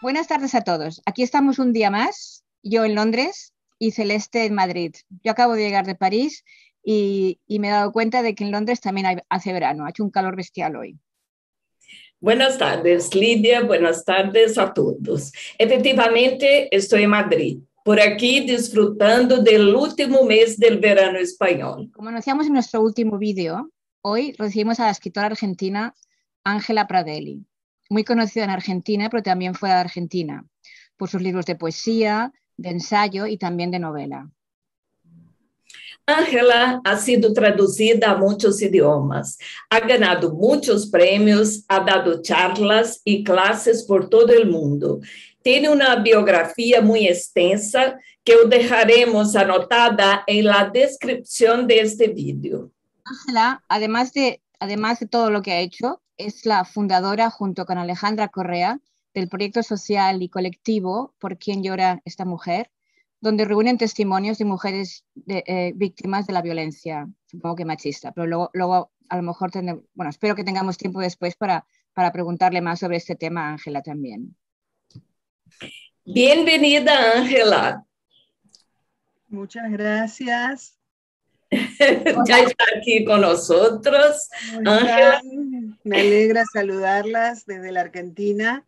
Buenas tardes a todos. Aquí estamos un día más, yo en Londres y Celeste en Madrid. Yo acabo de llegar de París y me he dado cuenta de que en Londres también hace verano. Ha hecho un calor bestial hoy. Buenas tardes, Lidia. Buenas tardes a todos. Efectivamente, estoy en Madrid, por aquí disfrutando del último mes del verano español. Como anunciamos en nuestro último vídeo, hoy recibimos a la escritora argentina Ángela Pradelli, muy conocida en Argentina, pero también fuera de Argentina, por sus libros de poesía, de ensayo y también de novela. Ángela ha sido traducida a muchos idiomas, ha ganado muchos premios, ha dado charlas y clases por todo el mundo. Tiene una biografía muy extensa que os dejaremos anotada en la descripción de este vídeo. Ángela, además de todo lo que ha hecho, es la fundadora, junto con Alejandra Correa, del proyecto social y colectivo Por quién llora esta mujer, donde reúnen testimonios de mujeres víctimas de la violencia, supongo que machista, pero luego a lo mejor bueno, espero que tengamos tiempo después para preguntarle más sobre este tema a Ángela también. Bienvenida, Ángela. Muchas gracias. Ya está aquí con nosotros. Ángela. Me alegra saludarlas desde la Argentina.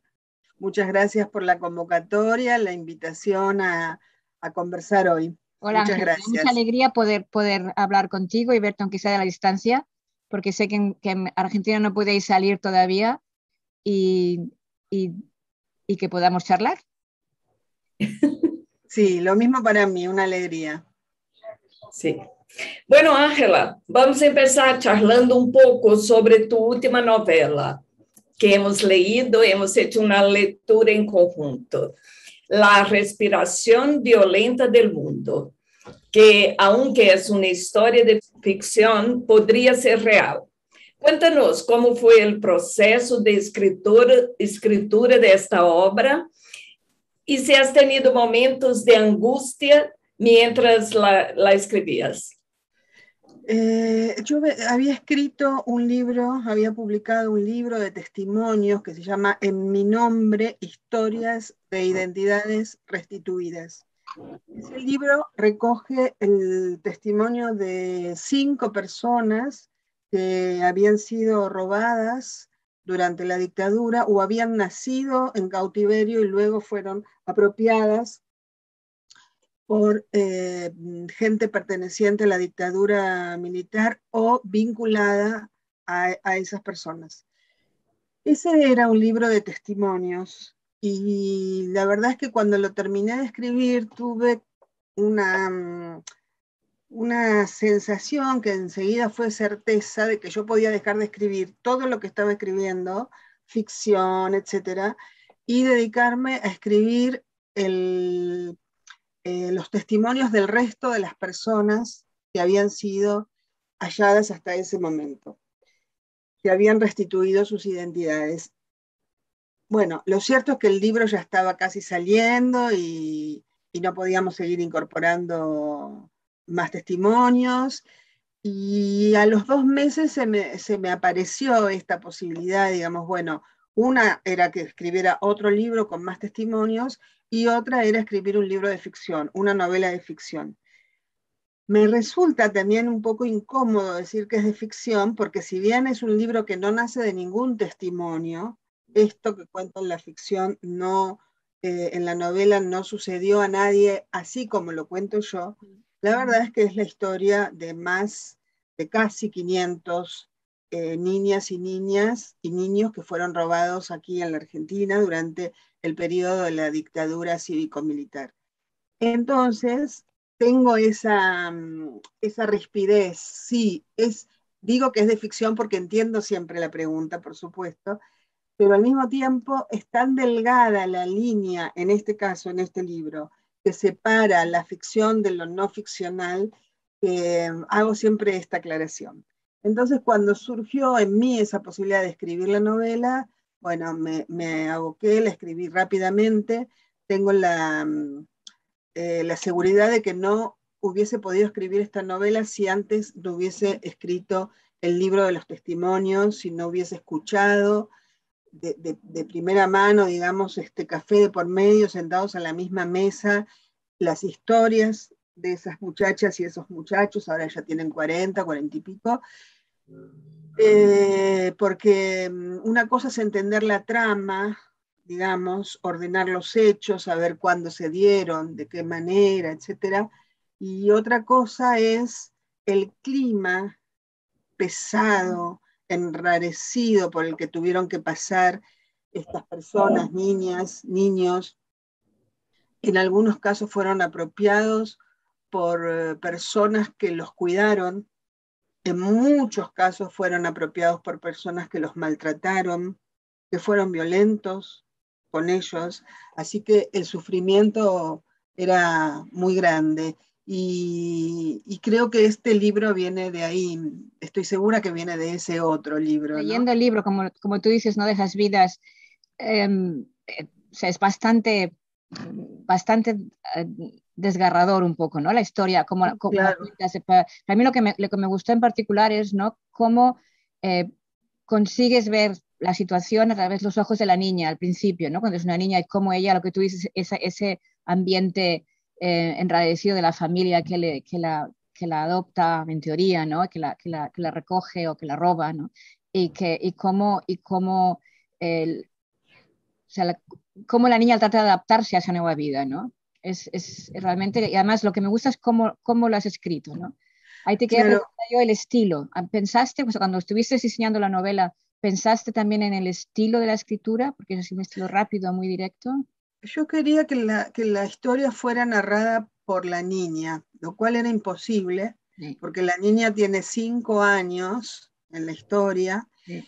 Muchas gracias por la convocatoria, la invitación a conversar hoy. Hola, muchas Ángela. gracias. Mucha alegría poder hablar contigo y verte aunque sea de la distancia, porque sé que en Argentina no podéis salir todavía y que podamos charlar. Sí, lo mismo para mí, una alegría. Sí. Bueno, Ángela, vamos a empezar charlando un poco sobre tu última novela, que hemos leído, hemos hecho una lectura en conjunto, La respiración violenta del mundo, que aunque es una historia de ficción, podría ser real. Cuéntanos cómo fue el proceso de escritura de esta obra y si has tenido momentos de angustia mientras la escribías. Yo había escrito un libro, había publicado un libro de testimonios que se llama En mi nombre, historias de identidades restituidas. Ese libro recoge el testimonio de 5 personas que habían sido robadas durante la dictadura o habían nacido en cautiverio y luego fueron apropiadas por gente perteneciente a la dictadura militar o vinculada a esas personas. Ese era un libro de testimonios y la verdad es que cuando lo terminé de escribir tuve una sensación que enseguida fue certeza de que yo podía dejar de escribir todo lo que estaba escribiendo, ficción, etcétera, y dedicarme a escribir los testimonios del resto de las personas que habían sido halladas hasta ese momento, que habían restituido sus identidades. Bueno, lo cierto es que el libro ya estaba casi saliendo y no podíamos seguir incorporando más testimonios, y a los 2 meses se me apareció esta posibilidad, digamos, bueno, una era que escribiera otro libro con más testimonios y otra era escribir un libro de ficción, una novela de ficción. Me resulta también un poco incómodo decir que es de ficción, porque si bien es un libro que no nace de ningún testimonio, esto que cuento en la ficción no, en la novela no sucedió a nadie así como lo cuento yo. La verdad es que es la historia de casi 500 niñas y niños que fueron robados aquí en la Argentina durante el periodo de la dictadura cívico-militar. Entonces, tengo esa rispidez. Sí, digo que es de ficción porque entiendo siempre la pregunta, por supuesto, pero al mismo tiempo es tan delgada la línea, en este caso, en este libro, que separa la ficción de lo no ficcional, que hago siempre esta aclaración. Entonces, cuando surgió en mí esa posibilidad de escribir la novela, bueno, me aboqué, la escribí rápidamente. Tengo la seguridad de que no hubiese podido escribir esta novela si antes no hubiese escrito el libro de los testimonios, si no hubiese escuchado de primera mano, digamos, café de por medio, sentados a la misma mesa, las historias de esas muchachas y esos muchachos, ahora ya tienen 40 y pico, porque una cosa es entender la trama, digamos, ordenar los hechos, saber cuándo se dieron, de qué manera, etcétera, y otra cosa es el clima pesado, enrarecido por el que tuvieron que pasar estas personas, niñas, niños. En algunos casos fueron apropiados por personas que los cuidaron, en muchos casos fueron apropiados por personas que los maltrataron, que fueron violentos con ellos, así que el sufrimiento era muy grande. Y creo que este libro viene de ahí, estoy segura que viene de ese otro libro, ¿no? Leyendo el libro, como tú dices, ¿no? De esas vidas, o sea, es bastante desgarrador un poco, ¿no? La historia, Claro. Para mí lo que me gustó en particular es, ¿no? Cómo consigues ver la situación a través de los ojos de la niña al principio, ¿no? Cuando es una niña y cómo ella, lo que tú dices, ese ambiente enradecido de la familia que la adopta en teoría, ¿no? Que la recoge o que la roba, ¿no? Y cómo o sea, cómo la niña trata de adaptarse a esa nueva vida, ¿no? Es realmente, y además lo que me gusta es cómo lo has escrito, ¿no? Ahí te quería Claro. preguntar yo el estilo. ¿Pensaste, pues, cuando estuviste diseñando la novela, pensaste también en el estilo de la escritura? Porque es un estilo rápido, muy directo. Yo quería que la historia fuera narrada por la niña, lo cual era imposible, Sí, porque la niña tiene 5 años en la historia, sí,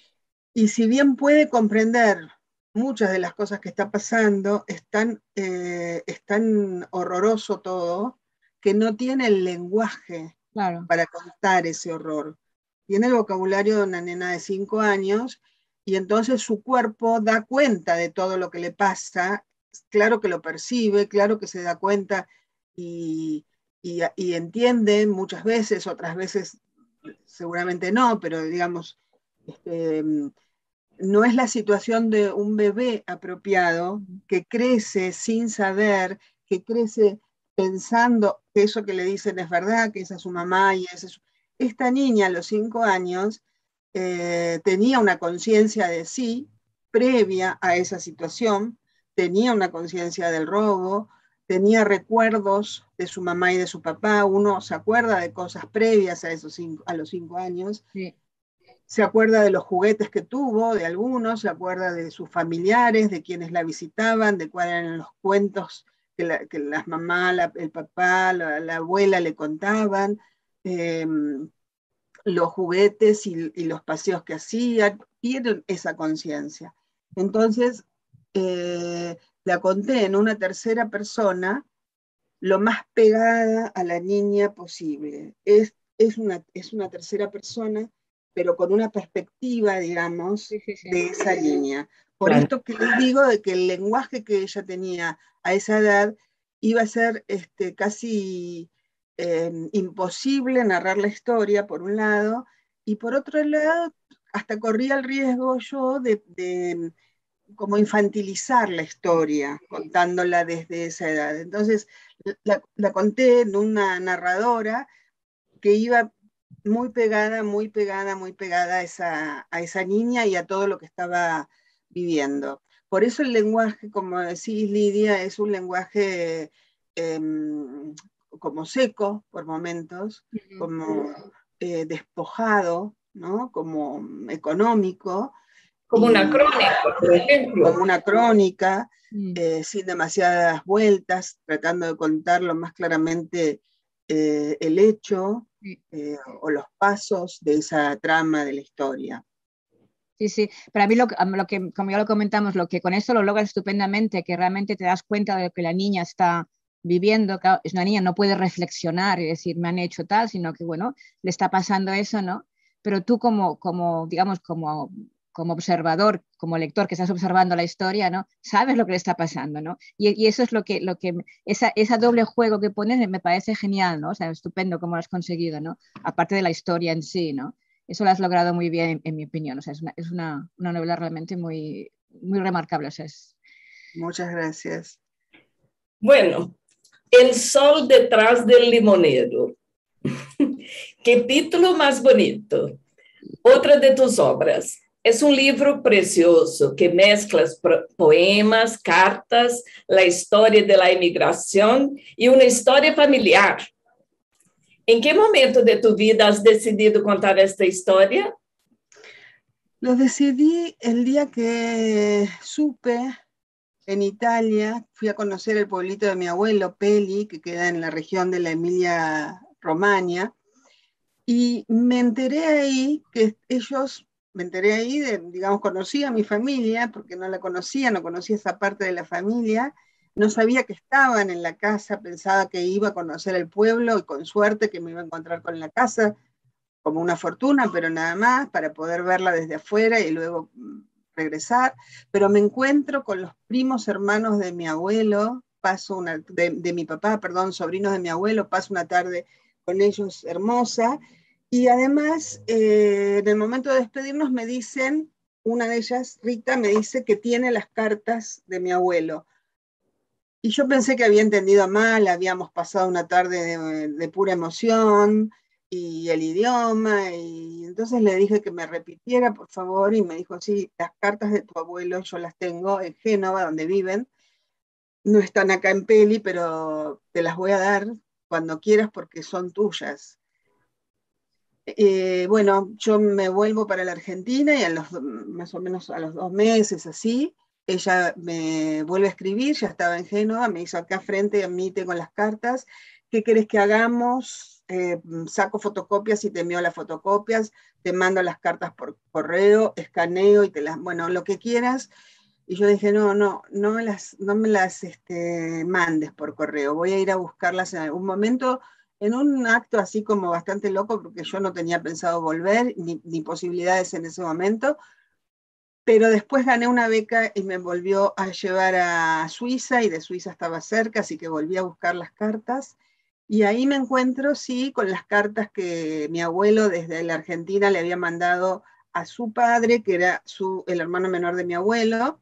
y si bien puede comprender muchas de las cosas que está pasando, es tan horroroso todo, que no tiene el lenguaje claro. para contar ese horror. Tiene el vocabulario de una nena de 5 años, y entonces su cuerpo da cuenta de todo lo que le pasa, claro que lo percibe, claro que se da cuenta y entiende muchas veces, otras veces seguramente no, pero digamos, no es la situación de un bebé apropiado que crece sin saber, que crece pensando que eso que le dicen es verdad, que esa es su mamá y esa es su... Esta niña a los 5 años tenía una conciencia de sí previa a esa situación, tenía una conciencia del robo, tenía recuerdos de su mamá y de su papá, uno se acuerda de cosas previas a los 5 años, Sí. se acuerda de los juguetes que tuvo, de algunos, se acuerda de sus familiares, de quienes la visitaban, de cuáles eran los cuentos que las mamás, el papá, la abuela le contaban, los juguetes y los paseos que hacían, tienen esa conciencia. Entonces, la conté en una tercera persona, lo más pegada a la niña posible. Es una tercera persona, pero con una perspectiva, digamos, Sí, sí, sí. de esa niña. Por Claro. esto que les digo de que el lenguaje que ella tenía a esa edad iba a ser casi imposible narrar la historia, por un lado, y por otro lado, hasta corría el riesgo yo de como infantilizar la historia, contándola desde esa edad. Entonces, la conté en una narradora que iba muy pegada, muy pegada, muy pegada a esa niña y a todo lo que estaba viviendo. Por eso el lenguaje, como decís, Lidia, es un lenguaje eh, como seco por momentos, como despojado, ¿no? Como económico, Como una y crónica, por ejemplo. como una crónica, Mm. sin demasiadas vueltas, tratando de contar lo más claramente el hecho Sí. o los pasos de esa trama de la historia. Sí, sí, pero a mí como ya lo comentamos, lo que con esto lo logras estupendamente, que realmente te das cuenta de lo que la niña está viviendo. Claro, es una niña, no puede reflexionar y decir, me han hecho tal, sino que, bueno, le está pasando eso, ¿no? Pero tú digamos, como observador, como lector que estás observando la historia, ¿no? Sabes lo que le está pasando, ¿no? Y eso es esa doble juego que pones me parece genial, ¿no? O sea, estupendo cómo lo has conseguido, ¿no? Aparte de la historia en sí, ¿no? Eso lo has logrado muy bien, en mi opinión. O sea, es una novela realmente muy, muy remarcables. Muchas gracias. Bueno, El sol detrás del limonero. Qué título más bonito. Otra de tus obras. Es un libro precioso que mezcla poemas, cartas, la historia de la inmigración y una historia familiar. ¿En qué momento de tu vida has decidido contar esta historia? Lo decidí el día que supe en Italia, fui a conocer el pueblito de mi abuelo, Peli, que queda en la región de la Emilia-Romagna, y me enteré ahí que ellos, me enteré ahí, digamos, conocí a mi familia, porque no la conocía, no conocía esa parte de la familia, no sabía que estaban en la casa, pensaba que iba a conocer el pueblo y con suerte que me iba a encontrar con la casa, como una fortuna, pero nada más, para poder verla desde afuera y luego regresar, pero me encuentro con los primos hermanos de mi abuelo, de mi papá, perdón, sobrinos de mi abuelo, paso una tarde con ellos hermosa, y además en el momento de despedirnos me dicen, una de ellas, Rita, me dice que tiene las cartas de mi abuelo. Y yo pensé que había entendido mal, habíamos pasado una tarde de pura emoción y el idioma, y entonces le dije que me repitiera, por favor, y me dijo, sí, las cartas de tu abuelo yo las tengo en Génova, donde viven, no están acá en Peli, pero te las voy a dar cuando quieras porque son tuyas. Bueno, yo me vuelvo para la Argentina y más o menos a los 2 meses, así, ella me vuelve a escribir, ya estaba en Génova, me hizo acá frente a mí, tengo las cartas, ¿qué querés que hagamos? Saco fotocopias y te envío las fotocopias, te mando las cartas por correo, escaneo y bueno, lo que quieras. Y yo dije, no me las mandes por correo, voy a ir a buscarlas en algún momento, en un acto así como bastante loco, porque yo no tenía pensado volver, ni posibilidades en ese momento, pero después gané una beca y me volvió a llevar a Suiza, y de Suiza estaba cerca, así que volví a buscar las cartas, y ahí me encuentro, sí, con las cartas que mi abuelo desde la Argentina le había mandado a su padre, que era el hermano menor de mi abuelo,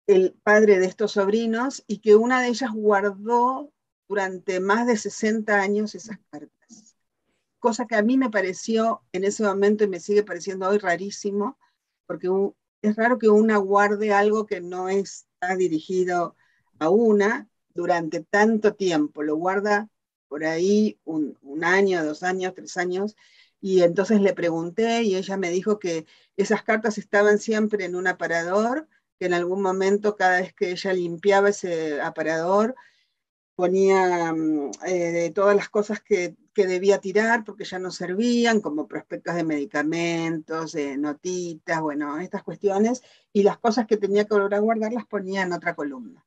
el padre de estos sobrinos, y que una de ellas guardó durante más de 60 años esas cartas. Cosa que a mí me pareció en ese momento y me sigue pareciendo hoy rarísimo, porque es raro que una guarde algo que no está dirigido a una durante tanto tiempo. Lo guarda por ahí un año, 2 años, 3 años, y entonces le pregunté y ella me dijo que esas cartas estaban siempre en un aparador, que en algún momento cada vez que ella limpiaba ese aparador ponía todas las cosas que debía tirar porque ya no servían, como prospectos de medicamentos, notitas, bueno, estas cuestiones, y las cosas que tenía que volver a guardar las ponía en otra columna.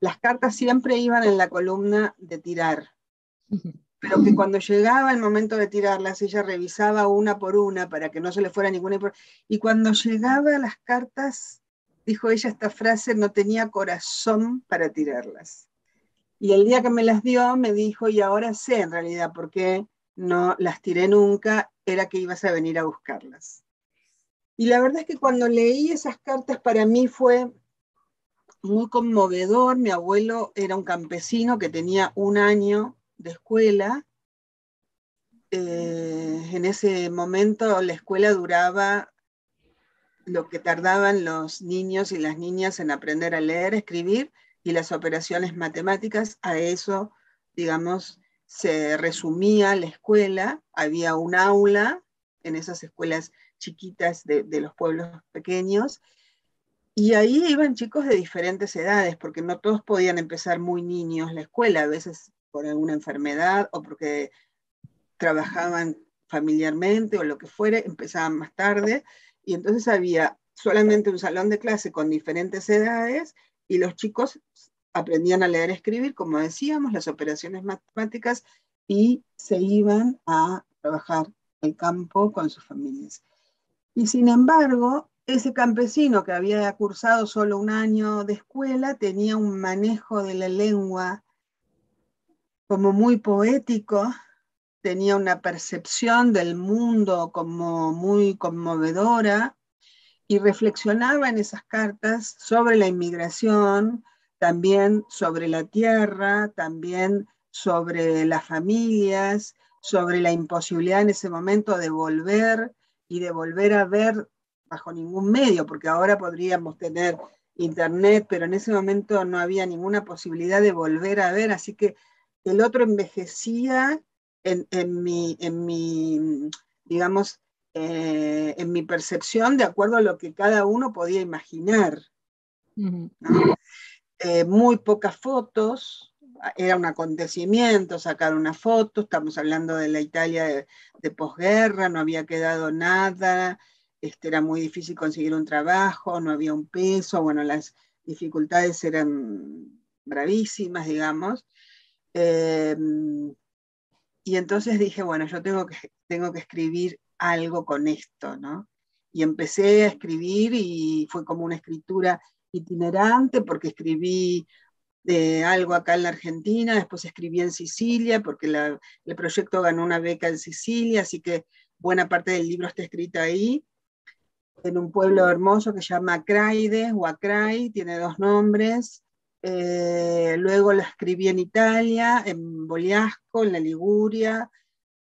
Las cartas siempre iban en la columna de tirar, pero que cuando llegaba el momento de tirarlas, ella revisaba una por una para que no se le fuera ninguna, y cuando llegaba a las cartas, dijo ella esta frase, no tenía corazón para tirarlas. Y el día que me las dio, me dijo, y ahora sé en realidad por qué no las tiré nunca, era que ibas a venir a buscarlas. Y la verdad es que cuando leí esas cartas para mí fue muy conmovedor. Mi abuelo era un campesino que tenía 1 año de escuela. En ese momento la escuela duraba lo que tardaban los niños y las niñas en aprender a leer, escribir, y las operaciones matemáticas. A eso, digamos, se resumía la escuela. Había un aula en esas escuelas chiquitas de los pueblos pequeños, y ahí iban chicos de diferentes edades, porque no todos podían empezar muy niños la escuela, a veces por alguna enfermedad o porque trabajaban familiarmente o lo que fuere, empezaban más tarde, y entonces había solamente un salón de clase con diferentes edades, y los chicos aprendían a leer y escribir, como decíamos, las operaciones matemáticas, y se iban a trabajar el campo con sus familias. Y sin embargo, ese campesino que había cursado solo 1 año de escuela tenía un manejo de la lengua como muy poético, tenía una percepción del mundo como muy conmovedora, y reflexionaba en esas cartas sobre la inmigración, también sobre la tierra, también sobre las familias, sobre la imposibilidad en ese momento de volver y de volver a ver bajo ningún medio, porque ahora podríamos tener internet, pero en ese momento no había ninguna posibilidad de volver a ver, así que el otro envejecía en mi, digamos, en mi percepción de acuerdo a lo que cada uno podía imaginar. ¿No? Muy pocas fotos, era un acontecimiento sacar una foto, estamos hablando de la Italia de posguerra, no había quedado nada, era muy difícil conseguir un trabajo, no había un peso, bueno, las dificultades eran bravísimas, digamos. Y entonces dije, bueno, yo tengo que escribir algo con esto, ¿no? Y empecé a escribir y fue como una escritura itinerante, porque escribí algo acá en la Argentina, después escribí en Sicilia, porque el proyecto ganó una beca en Sicilia, así que buena parte del libro está escrita ahí, en un pueblo hermoso que se llama Acraide, o Acrai, tiene 2 nombres. Luego la escribí en Italia, en Bogliasco, en la Liguria,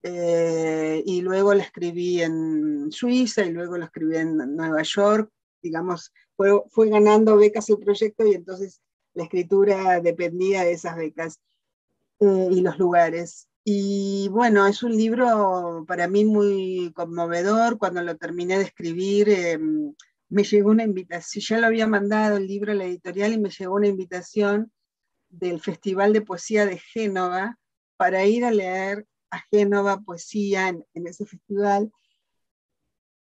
y luego la escribí en Suiza, y luego la escribí en Nueva York. Digamos, fue ganando becas el proyecto, y entonces la escritura dependía de esas becas y los lugares. Y bueno, es un libro para mí muy conmovedor. Cuando lo terminé de escribir, me llegó una invitación, ya lo había mandado el libro a la editorial, y me llegó una invitación del Festival de Poesía de Génova para ir a leer a Génova poesía en ese festival.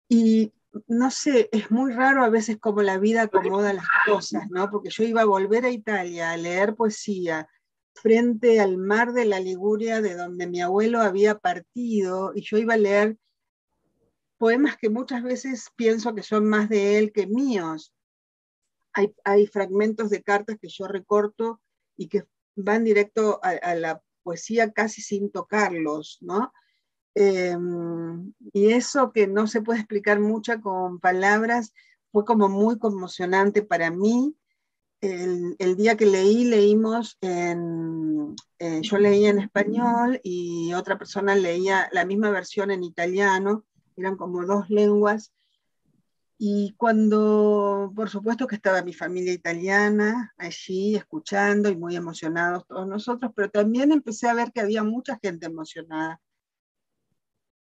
Y no sé, es muy raro a veces cómo la vida acomoda las cosas, ¿no? Porque yo iba a volver a Italia a leer poesía frente al mar de la Liguria, de donde mi abuelo había partido, y yo iba a leer poemas que muchas veces pienso que son más de él que míos. Hay fragmentos de cartas que yo recorto y que van directo a la poesía casi sin tocarlos, ¿no? Y eso que no se puede explicar mucho con palabras, fue como muy conmocionante para mí. El día que leímos yo leía en español y otra persona leía la misma versión en italiano, eran como 2 lenguas. Y cuando, por supuesto que estaba mi familia italiana allí escuchando y muy emocionados todos nosotros, pero también empecé a ver que había mucha gente emocionada.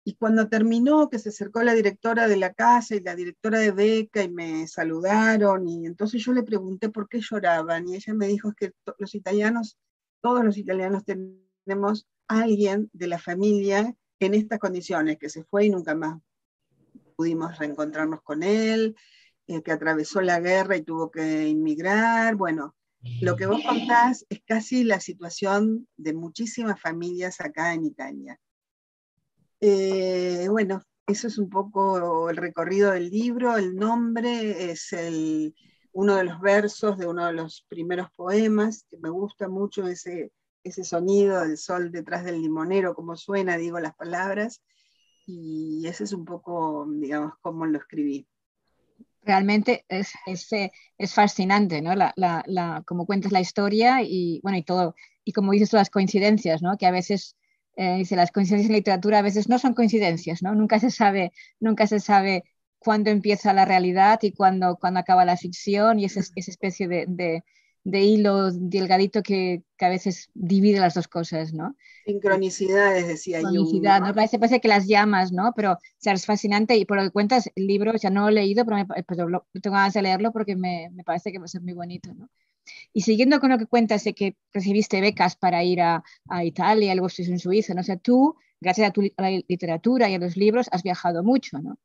Y cuando terminó, que se acercó la directora de la casa y la directora de beca y me saludaron, y entonces yo le pregunté por qué lloraban, y ella me dijo que los italianos, todos los italianos tenemos a alguien de la familia en estas condiciones, que se fue y nunca más pudimos reencontrarnos con él, que atravesó la guerra y tuvo que inmigrar. Bueno, lo que vos contás es casi la situación de muchísimas familias acá en Italia. Bueno, eso es un poco el recorrido del libro. El nombre es uno de los versos de uno de los primeros poemas, que me gusta mucho ese sonido del sol detrás del limonero, como suena, digo, las palabras, y ese es un poco, digamos, cómo lo escribí. Realmente es fascinante, ¿no? Como cuentas la historia y, bueno, y todo, y como dices tú, las coincidencias, ¿no? Que a veces, dice, las coincidencias en literatura a veces no son coincidencias, ¿no? Nunca se sabe cuándo empieza la realidad y cuándo acaba la ficción, y esa especie de hilo delgadito que a veces divide las 2 cosas, ¿no? Sincronicidades, decía Jung. ¿No? Parece que las llamas, ¿no? Pero o sea, es fascinante, y por lo que cuentas, el libro, ya no lo he leído, pero tengo ganas de leerlo porque me parece que va a ser muy bonito, ¿no? Y siguiendo con lo que cuentas de que recibiste becas para ir a Italia, luego estuviste en Suiza, ¿no? O sea, tú, gracias a la literatura y a los libros, has viajado mucho, ¿no?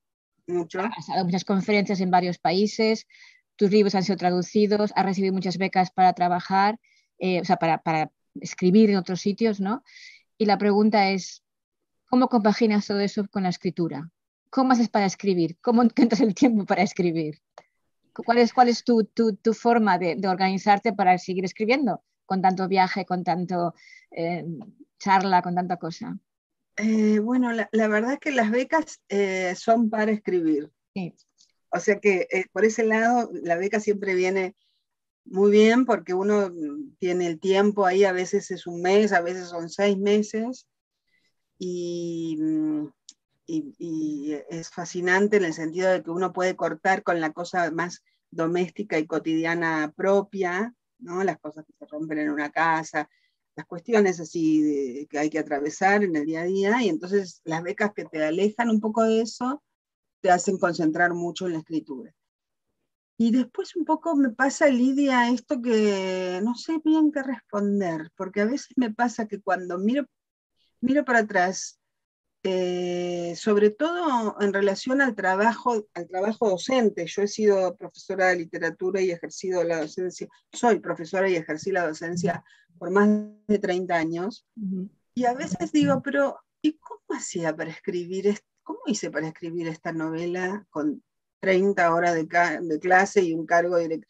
Mucho. Has dado muchas conferencias en varios países, tus libros han sido traducidos, has recibido muchas becas para trabajar, o sea, para escribir en otros sitios, ¿no? Y la pregunta es, ¿cómo compaginas todo eso con la escritura? ¿Cómo haces para escribir? ¿Cómo encuentras el tiempo para escribir? ¿Cuál es tu forma de organizarte para seguir escribiendo con tanto viaje, con tanto charla, con tanta cosa? Bueno, la verdad es que las becas son para escribir. Sí. O sea que por ese lado la beca siempre viene muy bien porque uno tiene el tiempo ahí, a veces es un mes, a veces son 6 meses, y es fascinante en el sentido de que uno puede cortar con la cosa más doméstica y cotidiana propia, ¿no? Las cosas que se rompen en una casa, las cuestiones así que hay que atravesar en el día a día, y entonces las becas que te alejan un poco de eso te hacen concentrar mucho en la escritura. Y después un poco me pasa, Lidia, esto que no sé bien qué responder, porque a veces me pasa que cuando miro para atrás, sobre todo en relación al trabajo docente. Yo he sido profesora de literatura y he ejercido la docencia, soy profesora y ejercí la docencia por más de 30 años, y a veces digo, pero ¿y cómo hacía para escribir cómo hice para escribir esta novela con 30 horas de clase y un cargo directo?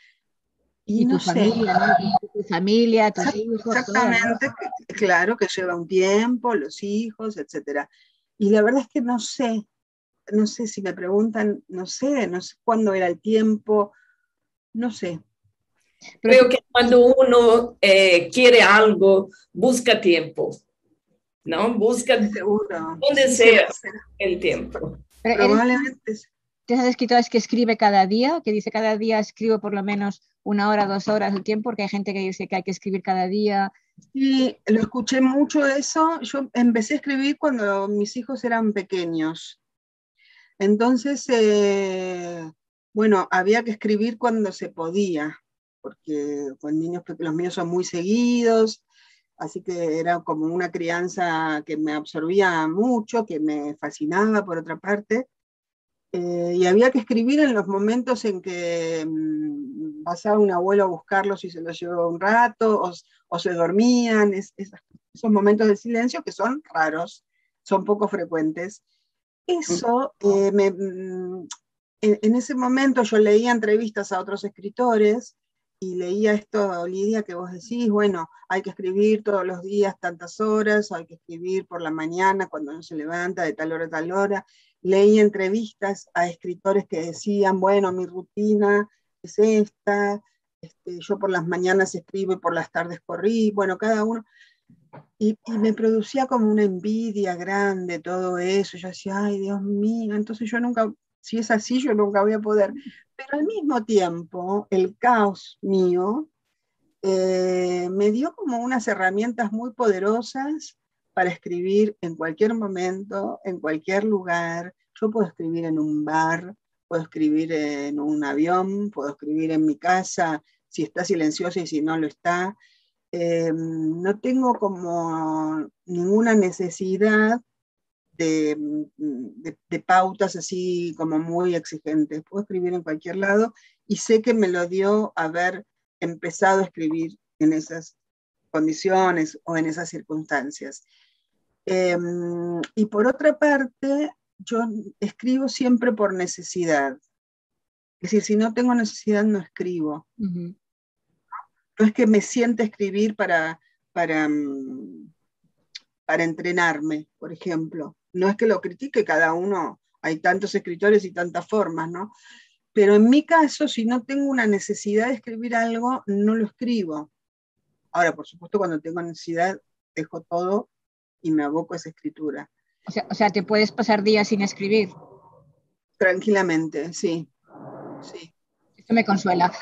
Y no tu sé. familia, ¿no? Tu familia, tus hijos. Exactamente, Todo, ¿no? claro que lleva un tiempo, los hijos, etc. Y la verdad es que no sé si me preguntan, no sé cuándo era el tiempo, no sé. Creo que cuando uno quiere algo, busca tiempo, ¿no? Busca Seguro. donde Sí, sea el tiempo. Pero probablemente. ¿de esas escritoras que escribe cada día? Que dice cada día escribo por lo menos 1 hora, 2 horas del tiempo, porque hay gente que dice que hay que escribir cada día. Sí, lo escuché mucho eso. Yo empecé a escribir cuando mis hijos eran pequeños. Entonces, bueno, había que escribir cuando se podía, porque los niños son muy seguidos, así que era como una crianza que me absorbía mucho, que me fascinaba por otra parte, y había que escribir en los momentos en que pasaba un abuelo a buscarlos y se los llevaba un rato, o se dormían, esos momentos de silencio que son raros, son poco frecuentes. Eso, en ese momento yo leía entrevistas a otros escritores y leía esto, Lidia, que vos decís, bueno, hay que escribir todos los días tantas horas, hay que escribir por la mañana cuando uno se levanta de tal hora a tal hora. Leí entrevistas a escritores que decían, bueno, mi rutina es esta, yo por las mañanas escribo y por las tardes corrí, bueno, cada uno. Y me producía como una envidia grande todo eso. Yo decía, ay, Dios mío, entonces yo nunca, si es así, yo nunca voy a poder. Pero al mismo tiempo, el caos mío me dio como unas herramientas muy poderosas para escribir en cualquier momento, en cualquier lugar. Yo puedo escribir en un bar, puedo escribir en un avión, puedo escribir en mi casa, si está silenciosa y si no lo está. No tengo como ninguna necesidad de pautas así como muy exigentes. Puedo escribir en cualquier lado y sé que me lo dio haber empezado a escribir en esas condiciones o en esas circunstancias. Y por otra parte, yo escribo siempre por necesidad. Es decir, si no tengo necesidad, no escribo. Uh-huh. No es que me siente escribir para entrenarme, por ejemplo. No es que lo critique cada uno, hay tantos escritores y tantas formas, ¿no? Pero en mi caso, si no tengo una necesidad de escribir algo, no lo escribo. Ahora, por supuesto, cuando tengo necesidad, dejo todo y me aboco a esa escritura. O sea, te puedes pasar días sin escribir. Tranquilamente, sí. Sí. Esto me consuela.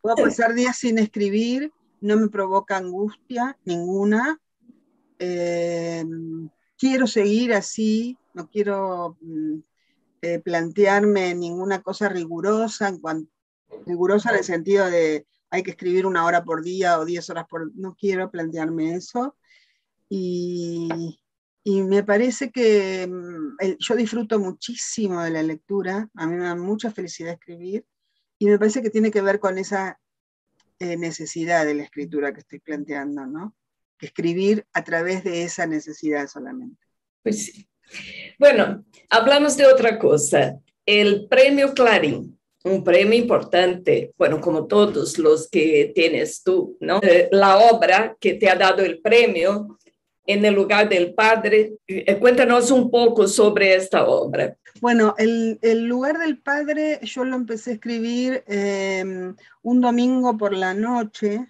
Puedo pasar días sin escribir, no me provoca angustia ninguna. Quiero seguir así, no quiero plantearme ninguna cosa rigurosa, rigurosa en el sentido de hay que escribir 1 hora por día o 10 horas por día, no quiero plantearme eso. Y me parece que yo disfruto muchísimo de la lectura, a mí me da mucha felicidad escribir, y me parece que tiene que ver con esa necesidad de la escritura que estoy planteando, ¿no? Que escribir a través de esa necesidad solamente. Pues sí. Bueno, hablamos de otra cosa. El premio Clarín, un premio importante, bueno, como todos los que tienes tú, ¿no? La obra que te ha dado el premio en el lugar del padre. Cuéntanos un poco sobre esta obra. Bueno, el lugar del padre yo lo empecé a escribir un domingo por la noche,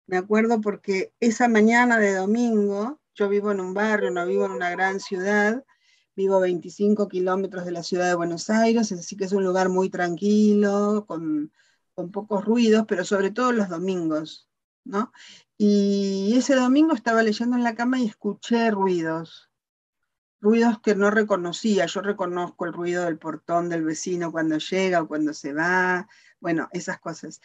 me acuerdo porque esa mañana de domingo, yo vivo en un barrio, no vivo en una gran ciudad, vivo a 25 kilómetros de la ciudad de Buenos Aires, así que es un lugar muy tranquilo, con pocos ruidos, pero sobre todo los domingos, ¿no? Y ese domingo estaba leyendo en la cama y escuché ruidos que no reconocía. Yo reconozco el ruido del portón del vecino cuando llega o cuando se va, bueno, esas cosas.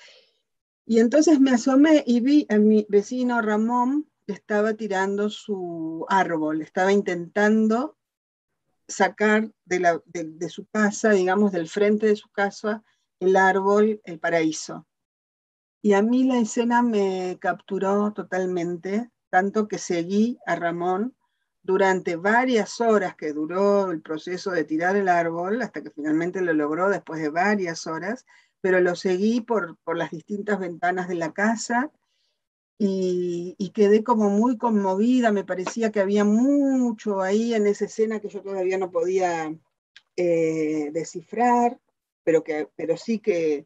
Y entonces me asomé y vi a mi vecino Ramón que estaba tirando su árbol, estaba intentando sacar de su casa, digamos, del frente de su casa, el árbol, el paraíso. Y a mí la escena me capturó totalmente, tanto que seguí a Ramón durante varias horas que duró el proceso de tirar el árbol, hasta que finalmente lo logró después de varias horas, pero lo seguí por las distintas ventanas de la casa y quedé como muy conmovida, me parecía que había mucho ahí en esa escena que yo todavía no podía descifrar, pero sí que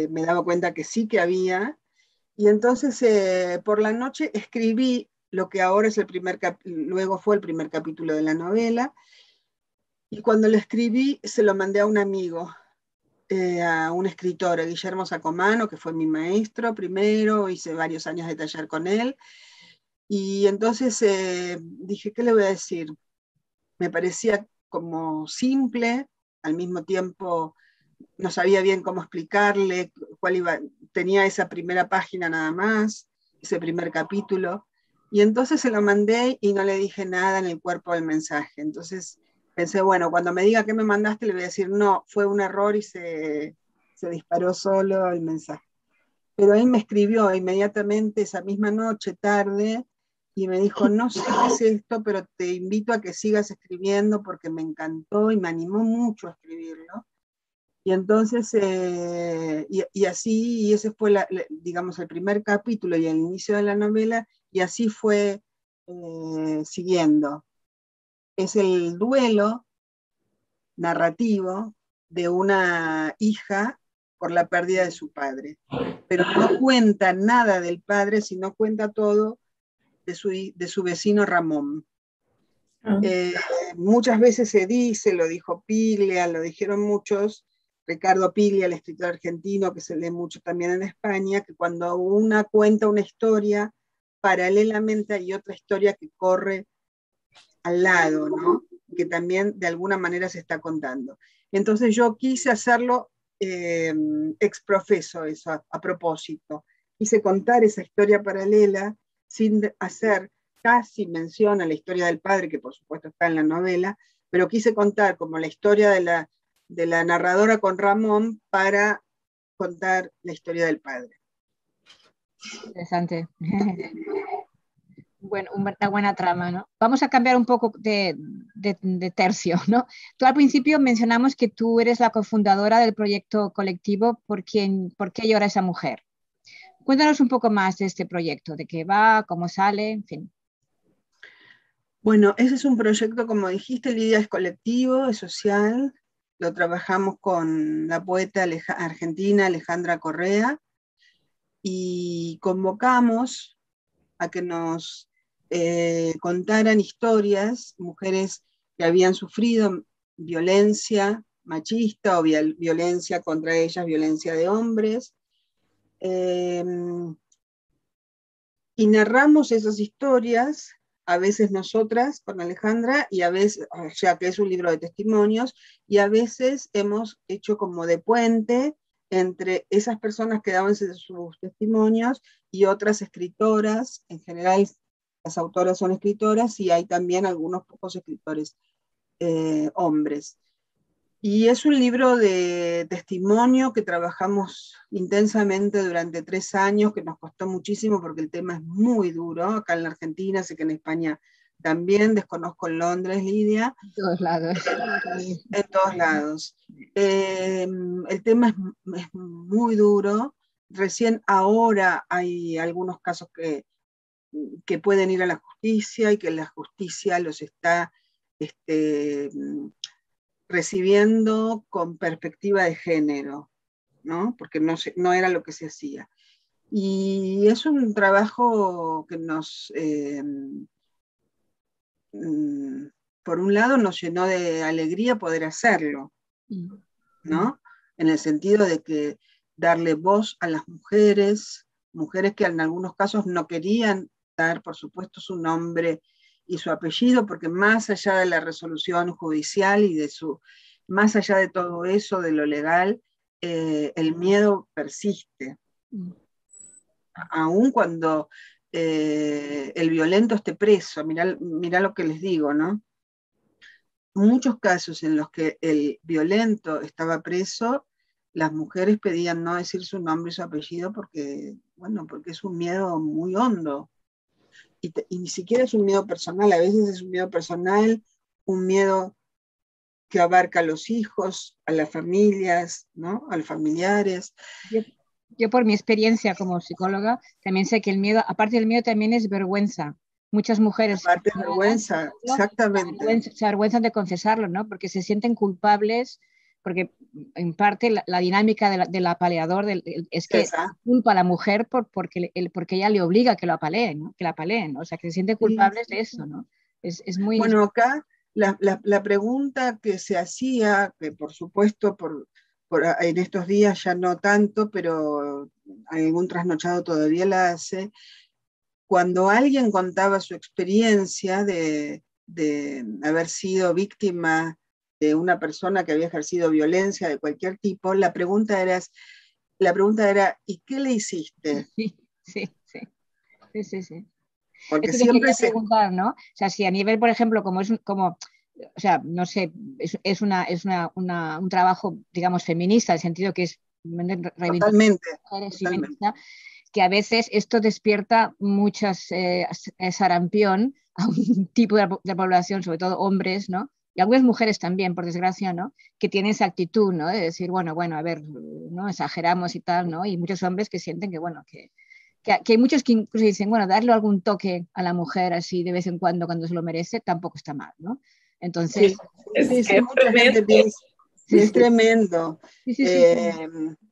me daba cuenta que sí que había. Y entonces por la noche escribí lo que ahora es luego fue el primer capítulo de la novela, y cuando lo escribí se lo mandé a un amigo, a un escritor, a Guillermo Sacomano, que fue mi maestro primero, hice varios años de taller con él, y entonces dije, ¿qué le voy a decir? Me parecía como simple, al mismo tiempo no sabía bien cómo explicarle, tenía esa primera página nada más, ese primer capítulo, y entonces se lo mandé y no le dije nada en el cuerpo del mensaje. Entonces pensé, bueno, cuando me diga qué me mandaste, le voy a decir, no, fue un error y se disparó solo el mensaje. Pero él me escribió inmediatamente esa misma noche, tarde, y me dijo, no sé qué es esto, pero te invito a que sigas escribiendo porque me encantó y me animó mucho a escribirlo. Y entonces, y así, y ese fue, digamos, el primer capítulo y el inicio de la novela, y así fue siguiendo. Es el duelo narrativo de una hija por la pérdida de su padre, pero no cuenta nada del padre, sino cuenta todo de su vecino Ramón. Muchas veces se dice, lo dijo Piglia, lo dijeron muchos, Ricardo Piglia, el escritor argentino que se lee mucho también en España, que cuando una cuenta una historia, paralelamente hay otra historia que corre al lado, ¿no? Que también de alguna manera se está contando. Entonces yo quise hacerlo ex profeso, eso, a propósito. Quise contar esa historia paralela sin hacer casi mención a la historia del padre, que por supuesto está en la novela, pero quise contar como la historia de la narradora con Ramón para contar la historia del padre. Interesante. Bueno, una buena trama, ¿no? Vamos a cambiar un poco de tercio, ¿no? Tú al principio mencionamos que tú eres la cofundadora del proyecto colectivo ¿Por qué llora esa mujer? Cuéntanos un poco más de este proyecto, de qué va, cómo sale, en fin. Bueno, ese es un proyecto, como dijiste, Lidia, es colectivo, es social. Lo trabajamos con la poeta argentina Alejandra Correa y convocamos a que nos contaran historias, mujeres que habían sufrido violencia machista o violencia contra ellas, violencia de hombres. Y narramos esas historias, a veces nosotras con Alejandra, y a veces, ya que es un libro de testimonios, y a veces hemos hecho como de puente entre esas personas que daban sus testimonios y otras escritoras. En general las autoras son escritoras y hay también algunos pocos escritores hombres. Y es un libro de testimonio que trabajamos intensamente durante 3 años, que nos costó muchísimo porque el tema es muy duro. Acá en la Argentina, sé que en España también, desconozco en Londres, Lidia. En todos lados. En todos lados. El tema es muy duro. Recién ahora hay algunos casos que que pueden ir a la justicia y que la justicia los está recibiendo con perspectiva de género, ¿no? Porque no era lo que se hacía. Y es un trabajo que por un lado nos llenó de alegría poder hacerlo, ¿no? En el sentido de que darle voz a las mujeres que en algunos casos no querían dar, por supuesto, su nombre y su apellido, porque más allá de la resolución judicial y más allá de todo eso, de lo legal, el miedo persiste. Aun cuando el violento esté preso, mirá lo que les digo, ¿no? Muchos casos en los que el violento estaba preso, las mujeres pedían no decir su nombre y su apellido porque es un miedo muy hondo. Y ni siquiera es un miedo personal, a veces es un miedo personal, un miedo que abarca a los hijos, a las familias, ¿no? A los familiares. Yo por mi experiencia como psicóloga, también sé que el miedo, aparte del miedo, también es vergüenza. Muchas mujeres aparte de vergüenza, exactamente. Se avergüenzan de confesarlo, ¿no? Porque se sienten culpables, porque en parte la dinámica del apaleador es que culpa a la mujer porque ella le obliga a que lo apaleen, ¿no? Que la apaleen, ¿no? O sea, que se sienten culpables de eso, ¿no? Es muy... Bueno, acá la pregunta que se hacía, que por supuesto en estos días ya no tanto, pero algún trasnochado todavía la hace, cuando alguien contaba su experiencia de haber sido víctima de una persona que había ejercido violencia de cualquier tipo, la pregunta era, ¿y qué le hiciste? Sí. Porque Esto siempre te quería preguntar, ¿no? O sea, si a nivel, por ejemplo, o sea, no sé, es un trabajo, digamos, feminista, en el sentido que es totalmente, feminista, que a veces esto despierta muchas sarampión a un tipo de población, sobre todo hombres, ¿no? Y algunas mujeres también, por desgracia, ¿no? Que tienen esa actitud, ¿no? De decir, bueno, a ver, ¿no? Exageramos y tal, ¿no? Y muchos hombres que sienten que, bueno, que hay muchos que incluso dicen, bueno, darle algún toque a la mujer así de vez en cuando se lo merece, tampoco está mal, ¿no? Entonces... Sí, mucha gente piensa, es tremendo.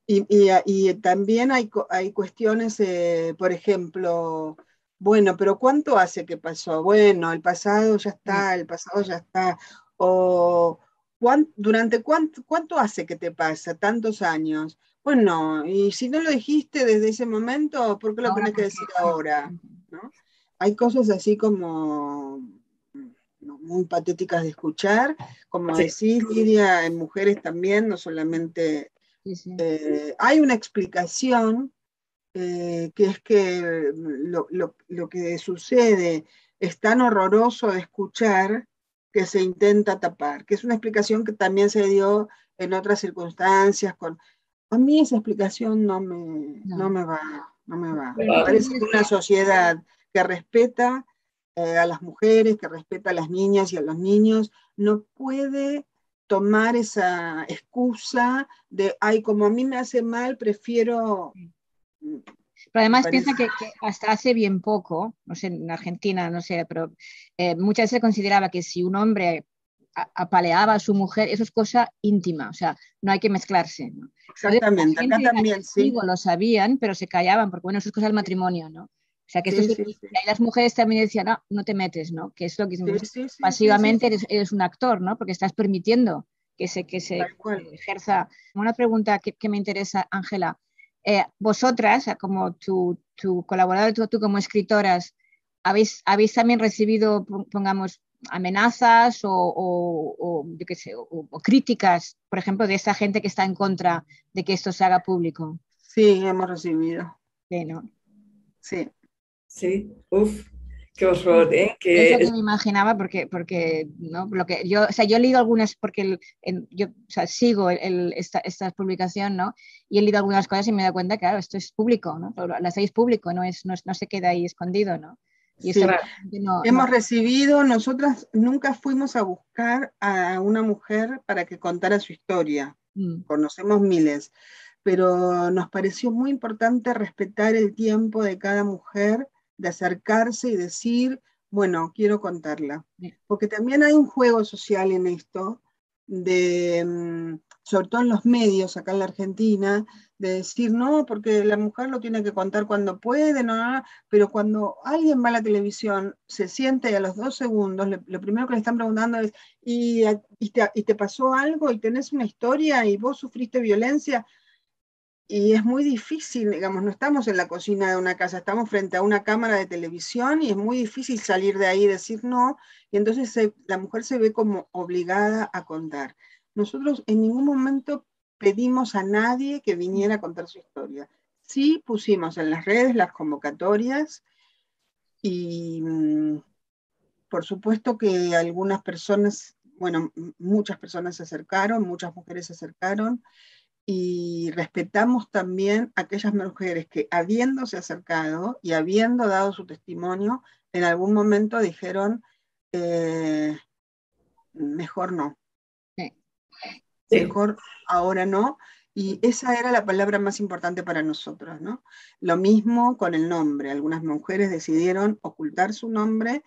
Y también hay cuestiones, por ejemplo, bueno, pero ¿cuánto hace que pasó? Bueno, el pasado ya está. O ¿durante cuánto hace que te pasa? Tantos años. Bueno, y si no lo dijiste desde ese momento, ¿por qué lo tenés que decir ahora? ¿No? Hay cosas así como muy patéticas de escuchar, como decís, Lidia, en mujeres también, no solamente... hay una explicación, que es que lo que sucede es tan horroroso de escuchar que se intenta tapar, que es una explicación que también se dio en otras circunstancias. A mí esa explicación no me va. Me parece que una sociedad que respeta a las mujeres, que respeta a las niñas y a los niños, no puede tomar esa excusa de, ay, como a mí me hace mal, prefiero... Pero además piensa que hasta hace bien poco, no sé, en Argentina, no sé, pero muchas veces se consideraba que si un hombre apaleaba a su mujer, eso es cosa íntima, o sea, no hay que mezclarse, ¿no? Exactamente, acá también, sí. Lo sabían, pero se callaban, porque bueno, eso es cosa del matrimonio, ¿no? O sea, que esto y ahí las mujeres también decían, no te metes, ¿no? Que es lo que pasivamente eres un actor, ¿no? Porque estás permitiendo que se ejerza. Una pregunta que me interesa, Ángela. Vosotras, como tu colaborador, tú como escritoras, ¿habéis también recibido, pongamos, amenazas o yo qué sé, o críticas, por ejemplo, de esa gente que está en contra de que esto se haga público? Sí, hemos recibido. Sí, ¿no? Sí. Sí, uf, qué horror, ¿eh? Es lo que me imaginaba porque ¿no? Lo que yo, o sea, yo he leído algunas porque yo, o sea, sigo esta publicación, ¿no? Y he leído algunas cosas y me he dado cuenta que, claro, esto es público, ¿no? Lo hacéis público, no se queda ahí escondido, ¿no? Y sí. eso Hemos recibido, nosotras nunca fuimos a buscar a una mujer para que contara su historia. Conocemos miles, pero nos pareció muy importante respetar el tiempo de cada mujer de acercarse y decir, bueno, quiero contarla. Porque también hay un juego social en esto, sobre todo en los medios acá en la Argentina, de decir, no, porque la mujer lo tiene que contar cuando puede, no, pero cuando alguien va a la televisión, se siente y a los 2 segundos, lo primero que le están preguntando es, ¿y te pasó algo? ¿Y tenés una historia? ¿Y vos sufriste violencia? Y es muy difícil, digamos, no estamos en la cocina de una casa, estamos frente a una cámara de televisión y es muy difícil salir de ahí y decir no, y entonces la mujer se ve como obligada a contar. Nosotros en ningún momento pedimos a nadie que viniera a contar su historia. Sí pusimos en las redes las convocatorias y por supuesto que algunas personas, bueno, muchas personas se acercaron, muchas mujeres se acercaron, y respetamos también a aquellas mujeres que, habiéndose acercado y habiendo dado su testimonio, en algún momento dijeron, mejor no, mejor ahora no, y esa era la palabra más importante para nosotros, ¿no? Lo mismo con el nombre, algunas mujeres decidieron ocultar su nombre,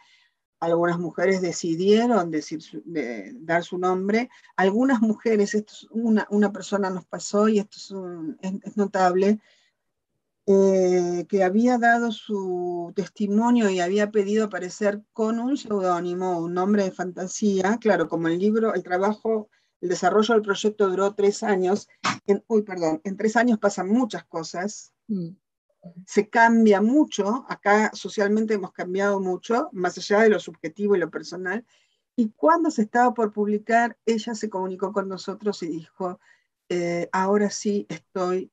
algunas mujeres decidieron dar su nombre, algunas mujeres, esto es una persona nos pasó y esto es notable, que había dado su testimonio y había pedido aparecer con un seudónimo, un nombre de fantasía, claro, como el trabajo, el desarrollo del proyecto duró 3 años, en 3 años pasan muchas cosas, se cambia mucho, acá socialmente hemos cambiado mucho, más allá de lo subjetivo y lo personal, y cuando se estaba por publicar, ella se comunicó con nosotros y dijo, ahora sí estoy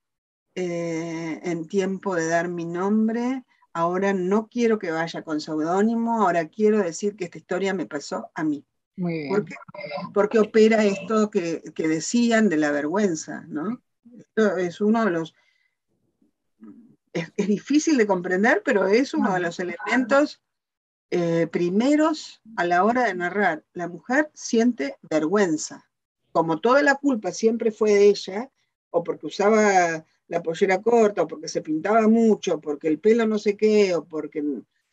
en tiempo de dar mi nombre, ahora no quiero que vaya con seudónimo, ahora quiero decir que esta historia me pasó a mí. Muy bien. ¿Por qué? Porque opera esto que decían de la vergüenza, ¿no? Esto es uno de los... Es difícil de comprender, pero es uno de los elementos primeros a la hora de narrar. La mujer siente vergüenza. Como toda la culpa siempre fue de ella, o porque usaba la pollera corta, o porque se pintaba mucho, porque el pelo no sé qué, o porque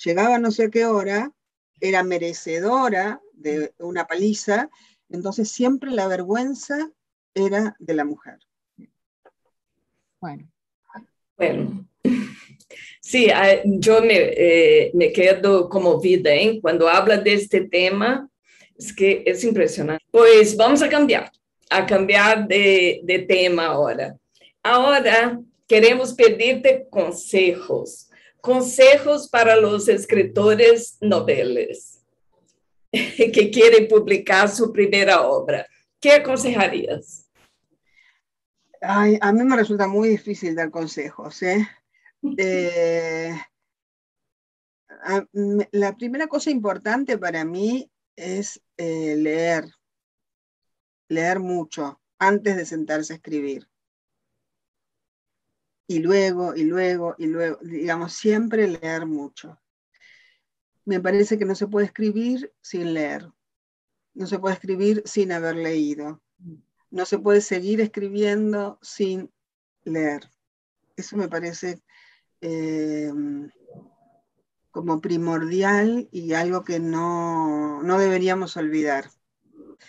llegaba a no sé qué hora, era merecedora de una paliza, entonces siempre la vergüenza era de la mujer. Bueno. Bueno, sí, yo me quedo conmovida, ¿eh? Cuando habla de este tema, es que es impresionante. Pues vamos a cambiar de tema ahora. Ahora queremos pedirte consejos para los escritores noveles que quieren publicar su primera obra. ¿Qué aconsejarías? Ay, a mí me resulta muy difícil dar consejos, ¿eh? La primera cosa importante para mí es leer mucho antes de sentarse a escribir. Y luego, digamos, siempre leer mucho. Me parece que no se puede escribir sin leer. No se puede escribir sin haber leído. No se puede seguir escribiendo sin leer. Eso me parece como primordial y algo que no deberíamos olvidar.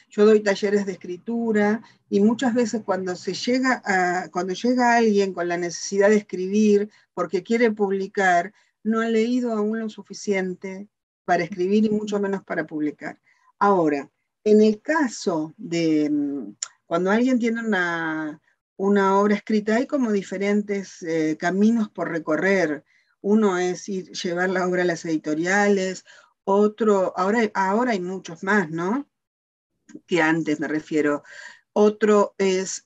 Yo doy talleres de escritura y muchas veces cuando llega alguien con la necesidad de escribir porque quiere publicar, no ha leído aún lo suficiente para escribir y mucho menos para publicar. Ahora, en el caso de cuando alguien tiene una obra escrita, hay como diferentes caminos por recorrer. Uno es llevar la obra a las editoriales, otro, ahora hay muchos más, ¿no? Que antes me refiero. Otro es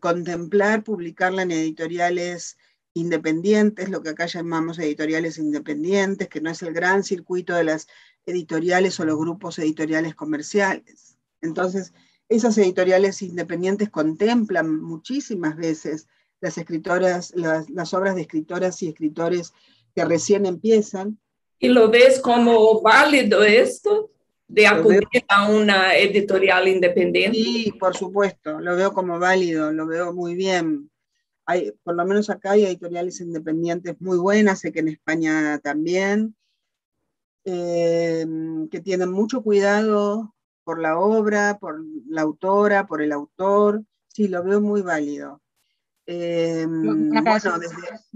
contemplar, publicarla en editoriales independientes, lo que acá llamamos editoriales independientes, que no es el gran circuito de las editoriales o los grupos editoriales comerciales. Entonces, esas editoriales independientes contemplan muchísimas veces las escritoras, las obras de escritoras y escritores que recién empiezan. ¿Y lo ves como válido esto de acudir a una editorial independiente? Sí, por supuesto, lo veo como válido, lo veo muy bien. por lo menos acá hay editoriales independientes muy buenas, sé que en España también, que tienen mucho cuidado por la obra, por la autora, por el autor. Sí, lo veo muy válido. Una Bueno,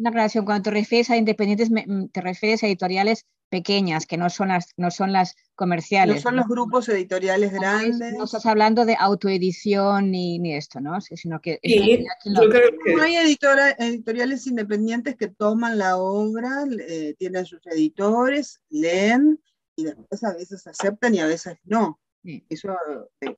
aclaración, cuando te refieres a independientes, te refieres a editoriales pequeñas, que no son las comerciales. No son los grupos editoriales grandes. No estás hablando de autoedición ni esto, ¿no? Sino que Sí, yo creo que... No hay editoriales independientes que toman la obra, tienen sus editores, leen, y después a veces aceptan y a veces no. Sí. Eso es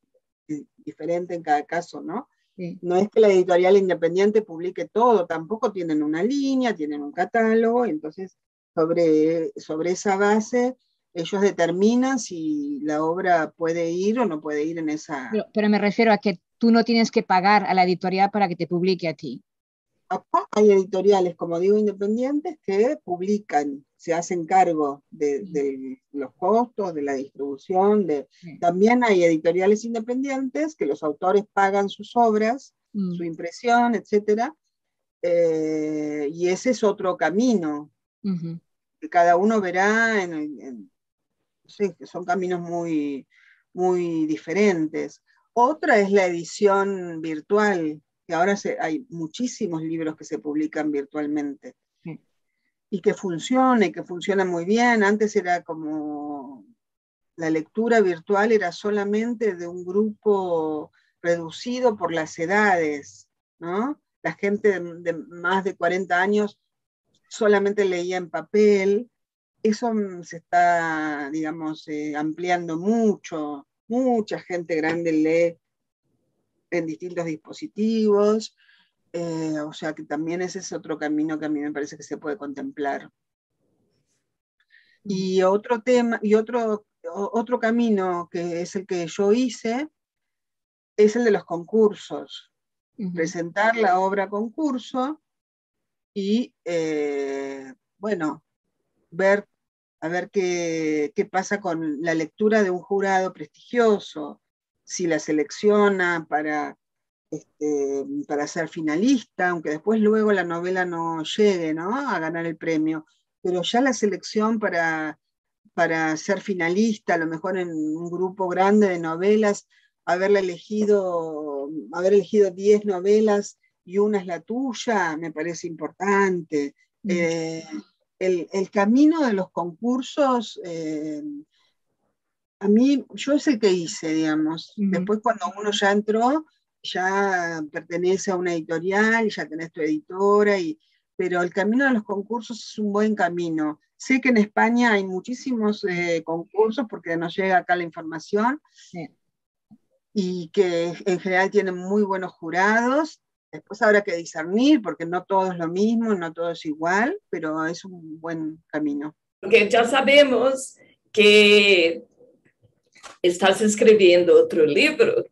diferente en cada caso, ¿no? Sí. No es que la editorial independiente publique todo, tampoco tienen una línea, tienen un catálogo, entonces sobre esa base ellos determinan si la obra puede ir o no puede ir en esa... Pero me refiero a que tú no tienes que pagar a la editorial para que te publique a ti. Acá hay editoriales, como digo, independientes que publican, se hacen cargo de los costos, de la distribución. También hay editoriales independientes que los autores pagan sus obras, su impresión, etc. Y ese es otro camino, que cada uno verá, sí, son caminos muy, muy diferentes. Otra es la edición virtual, que ahora hay muchísimos libros que se publican virtualmente. Sí. Y que funciona muy bien. Antes era como la lectura virtual era solamente de un grupo reducido por las edades, ¿no? La gente de más de 40 años solamente leía en papel. Eso se está, digamos, ampliando mucho. Mucha gente grande lee en distintos dispositivos, o sea que también ese es otro camino que a mí me parece que se puede contemplar. Y otro tema, y otro camino que es el que yo hice, es el de los concursos. Presentar la obra a concurso y, bueno, a ver qué pasa con la lectura de un jurado prestigioso, si la selecciona para ser finalista, aunque después luego la novela no llegue, ¿no?, a ganar el premio, pero ya la selección para ser finalista, a lo mejor en un grupo grande de novelas, haber elegido 10 novelas y una es la tuya, me parece importante. El camino de los concursos, a mí, yo es el que hice, digamos. Después cuando uno ya entró, ya pertenece a una editorial, ya tenés tu editora, pero el camino de los concursos es un buen camino. Sé que en España hay muchísimos concursos, porque nos llega acá la información, y que en general tienen muy buenos jurados. Después habrá que discernir, porque no todo es lo mismo, no todo es igual, pero es un buen camino. Porque ya sabemos que estás escribiendo otro libro,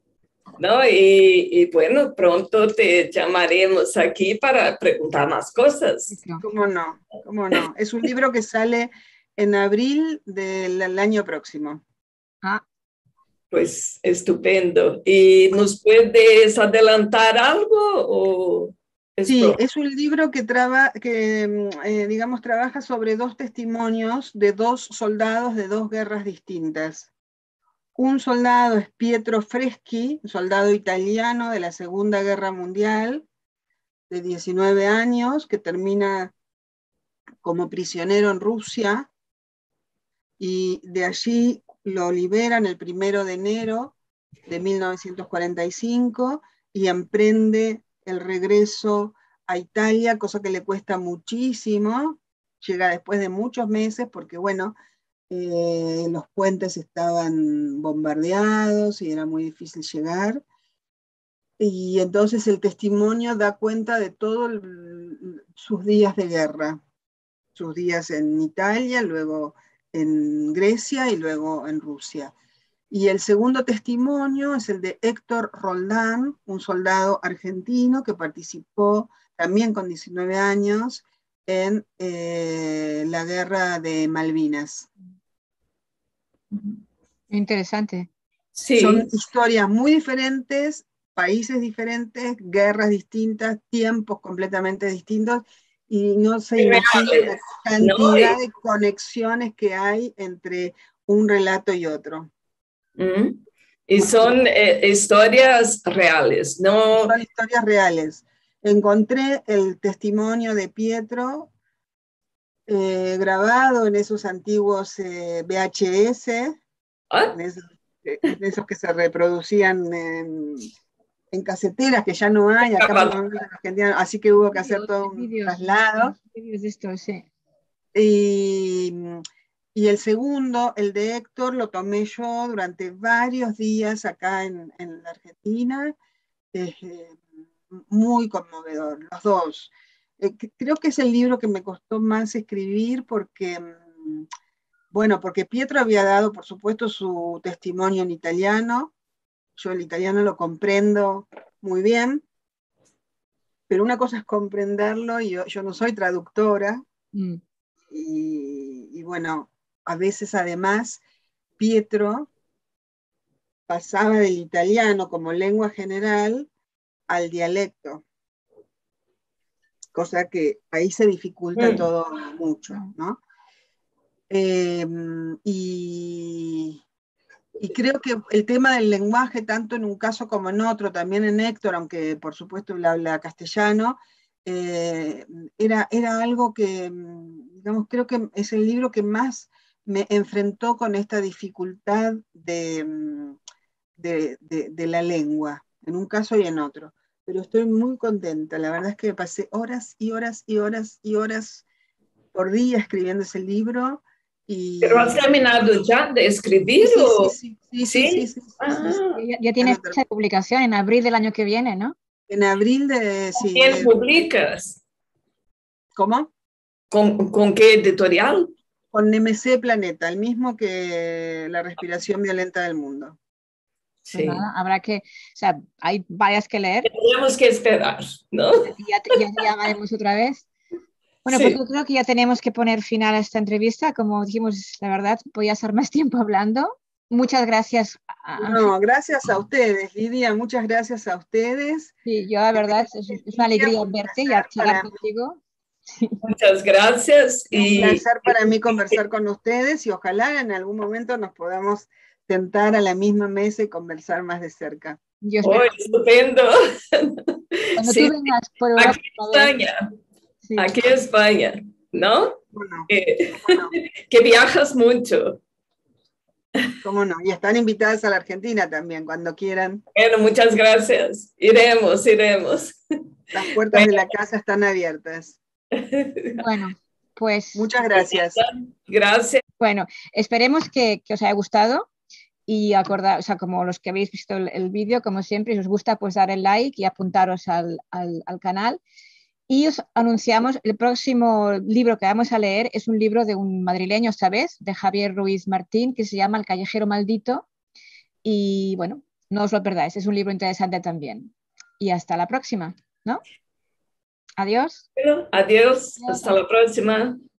¿no? Y bueno, pronto te llamaremos aquí para preguntar más cosas. ¿Cómo no? ¿Cómo no? Es un libro que sale en abril del año próximo. Pues estupendo. ¿Y nos puedes adelantar algo? Sí, es un libro que digamos, trabaja sobre 2 testimonios de 2 soldados de 2 guerras distintas. Un soldado es Pietro Freschi, soldado italiano de la Segunda Guerra Mundial, de 19 años, que termina como prisionero en Rusia, y de allí lo liberan el 1 de enero de 1945 y emprende el regreso a Italia, cosa que le cuesta muchísimo. Llega después de muchos meses porque, bueno, los puentes estaban bombardeados y era muy difícil llegar. Y entonces el testimonio da cuenta de todos sus días de guerra, sus días en Italia, luego en Grecia y luego en Rusia. Y el segundo testimonio es el de Héctor Roldán, un soldado argentino que participó también con 19 años en la guerra de Malvinas. Interesante. Sí. Son historias muy diferentes, países diferentes, guerras distintas, tiempos completamente distintos, y no se imagina la cantidad de conexiones que hay entre un relato y otro. Y son historias reales, ¿no? Son historias reales. Encontré el testimonio de Pietro grabado en esos antiguos VHS, en esos que se reproducían en caseteras, que ya no hay acá por lo menos en Argentina, así que hubo que hacer todo un traslado. Y el segundo, el de Héctor, lo tomé yo durante varios días acá en la Argentina. Muy conmovedor, los dos. Creo que es el libro que me costó más escribir porque, bueno, porque Pietro había dado, por supuesto, su testimonio en italiano. Yo el italiano lo comprendo muy bien, pero una cosa es comprenderlo, y yo no soy traductora, y bueno, a veces además Pietro pasaba del italiano como lengua general al dialecto, cosa que ahí se dificulta todo mucho, ¿no? Y creo que el tema del lenguaje, tanto en un caso como en otro, también en Héctor, aunque por supuesto él habla castellano, era algo que, digamos, creo que es el libro que más me enfrentó con esta dificultad de la lengua, en un caso y en otro. Pero estoy muy contenta, la verdad es que pasé horas y horas y horas y horas por día escribiendo ese libro. ¿Pero has terminado ya de escribir? Sí. Ya tiene fecha de publicación en abril del año que viene, ¿no? En abril de... ¿Con quién publicas? ¿Cómo? ¿Con qué editorial? Con NMC Planeta, el mismo que La respiración violenta del mundo. Pues nada, habrá que, o sea, hay varias que leer. Tenemos que esperar, ¿no? Ya llamaremos otra vez. Bueno, pues yo creo que ya tenemos que poner final a esta entrevista. Como dijimos, la verdad, podía estar más tiempo hablando. Muchas gracias. No, gracias a ustedes, Lidia, muchas gracias a ustedes. Sí, yo la verdad, es una alegría verte y charlar contigo. Sí. Muchas gracias. Es un placer para mí conversar con ustedes, y ojalá en algún momento nos podamos sentar a la misma mesa y conversar más de cerca. Estupendo. Cuando tú vengas por Europa, aquí en España, aquí en España, ¿no? Bueno, que viajas mucho. ¿Cómo no? Y están invitadas a la Argentina también, cuando quieran. Bueno, muchas gracias. Iremos. Las puertas de la casa están abiertas. Bueno, pues... Muchas gracias. Gracias. Bueno, esperemos que os haya gustado, y acordar, o sea, como los que habéis visto el vídeo, como siempre, si os gusta, pues dar el like y apuntaros al canal. Y os anunciamos, el próximo libro que vamos a leer es un libro de un madrileño, esta vez, de Javier Ruiz Martín, que se llama El callejero maldito. Y bueno, no os lo perdáis, es un libro interesante también. Y hasta la próxima, ¿no? Adiós. Bueno, adiós, hasta la próxima.